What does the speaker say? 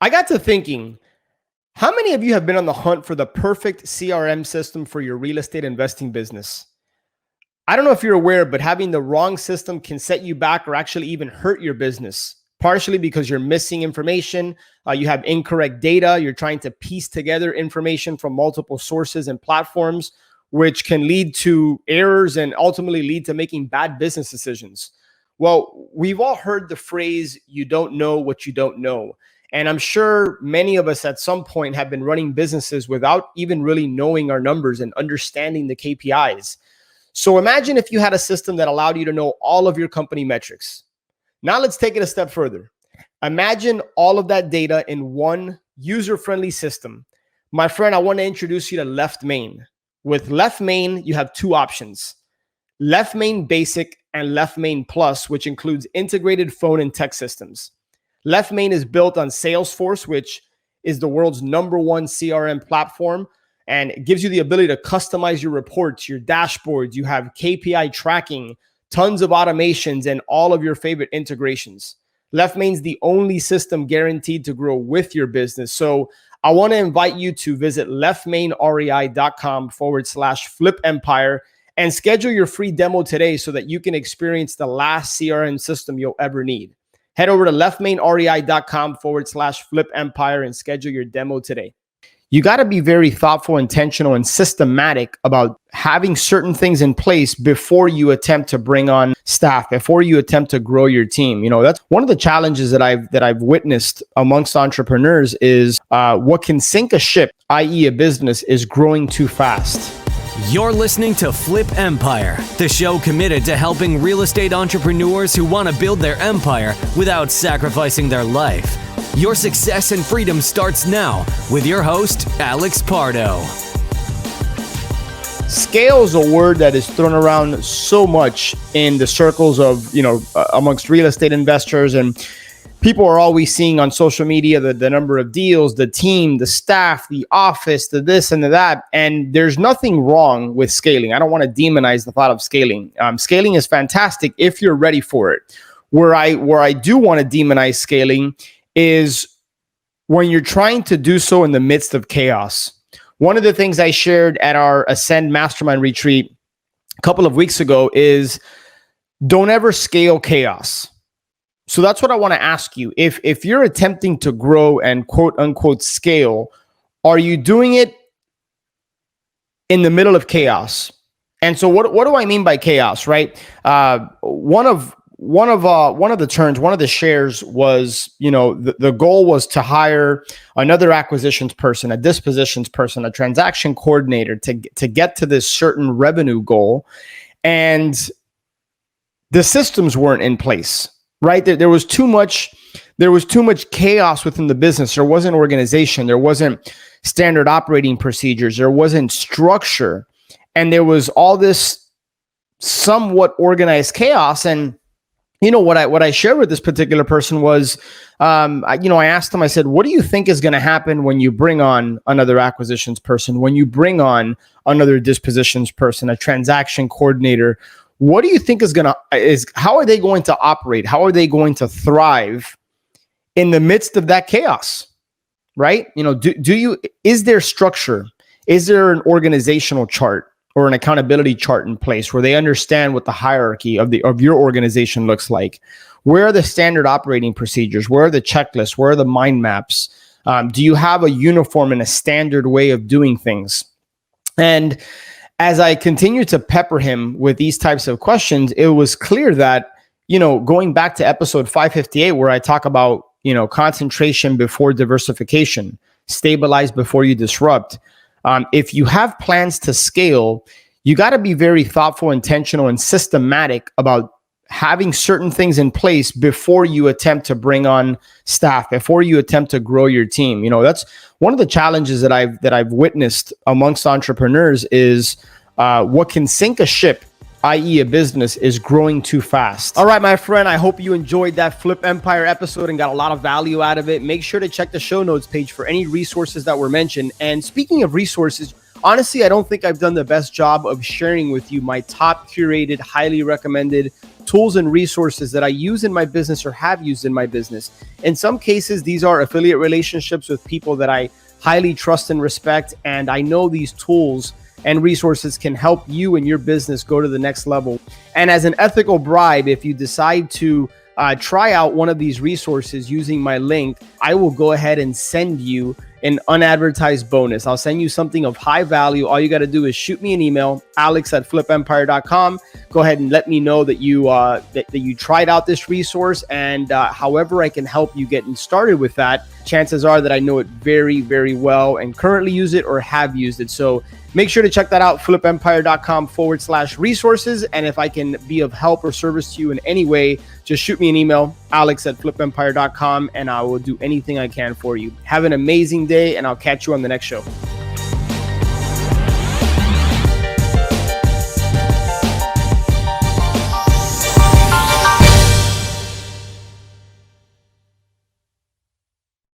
I got to thinking, how many of you have been on the hunt for the perfect CRM system for your real estate investing business? I don't know if you're aware, but having the wrong system can set you back or actually even hurt your business, partially because you're missing information, you have incorrect data, you're trying to piece together information from multiple sources and platforms, which can lead to errors and ultimately lead to making bad business decisions. Well, we've all heard the phrase, you don't know what you don't know. And I'm sure many of us at some point have been running businesses without even really knowing our numbers and understanding the KPIs. So imagine if you had a system that allowed you to know all of your company metrics. Now let's take it a step further. Imagine all of that data in one user-friendly system. My friend, I want to introduce you to Left Main. With Left Main, you have two options: Left Main Basic and Left Main Plus, which includes integrated phone and text systems. Left Main is built on Salesforce, which is the world's #1 CRM platform, and it gives you the ability to customize your reports, your dashboards. You have KPI tracking, tons of automations, and all of your favorite integrations. Left Main's the only system guaranteed to grow with your business. So I want to invite you to visit leftmainrei.com/flipempire and schedule your free demo today so that you can experience the last CRM system you'll ever need. Head over to leftmainrei.com/flipempire and schedule your demo today. You got to be very thoughtful, intentional, and systematic about having certain things in place before you attempt to bring on staff, before you attempt to grow your team. You know, that's one of the challenges that I've witnessed amongst entrepreneurs is what can sink a ship, i.e. a business, is growing too fast. You're listening to Flip Empire, the show committed to helping real estate entrepreneurs who want to build their empire without sacrificing their life. Your success and freedom starts now with your host, Alex Pardo. Scale is a word that is thrown around so much in the circles of, amongst real estate investors, and people are always seeing on social media the number of deals, the team, the staff, the office, the this and the that. And there's nothing wrong with scaling. I don't want to demonize the thought of scaling. Scaling is fantastic if you're ready for it. Where I do want to demonize scaling is when you're trying to do so in the midst of chaos. One of the things I shared at our Ascend Mastermind retreat a couple of weeks ago is don't ever scale chaos. So that's what I want to ask you. If you're attempting to grow and quote unquote scale, are you doing it in the middle of chaos? And so what do I mean by chaos, right? One of the turns, one of the shares was, the goal was to hire another acquisitions person, a dispositions person, a transaction coordinator to get to this certain revenue goal. And the systems weren't in place, right? There was too much chaos within the business. There wasn't organization. There wasn't standard operating procedures. There wasn't structure. And there was all this somewhat organized chaos. And what I shared with this particular person was, I asked him, I said, what do you think is going to happen when you bring on another acquisitions person, when you bring on another dispositions person, a transaction coordinator? What do you think how are they going to operate? How are they going to thrive in the midst of that chaos? Right? Is there structure? Is there an organizational chart or an accountability chart in place where they understand what the hierarchy of your organization looks like? Where are the standard operating procedures? Where are the checklists? Where are the mind maps? Do you have a uniform and a standard way of doing things? And as I continued to pepper him with these types of questions, it was clear that, going back to episode 558, where I talk about, concentration before diversification, stabilize before you disrupt. If you have plans to scale, you got to be very thoughtful, intentional, and systematic about having certain things in place before you attempt to bring on staff, before you attempt to grow your team. That's one of the challenges that I've witnessed amongst entrepreneurs is what can sink a ship, i.e. a business, is growing too fast. All right, my friend, I hope you enjoyed that Flip Empire episode and got a lot of value out of it. Make sure to check the show notes page for any resources that were mentioned. And speaking of resources, honestly, I don't think I've done the best job of sharing with you my top curated, highly recommended tools and resources that I use in my business or have used in my business. In some cases, these are affiliate relationships with people that I highly trust and respect, and I know these tools and resources can help you and your business go to the next level. And as an ethical bribe, if you decide to try out one of these resources using my link, I will go ahead and send you an unadvertised bonus. I'll send you something of high value. All you got to do is shoot me an email, alex@flipempire.com. Go ahead and let me know that you tried out this resource, and however I can help you getting started with that. Chances are that I know it very, very well and currently use it or have used it. So make sure to check that out, flipempire.com/resources. And if I can be of help or service to you in any way, just shoot me an email, alex@flipempire.com, and I will do anything I can for you. Have an amazing day, and I'll catch you on the next show.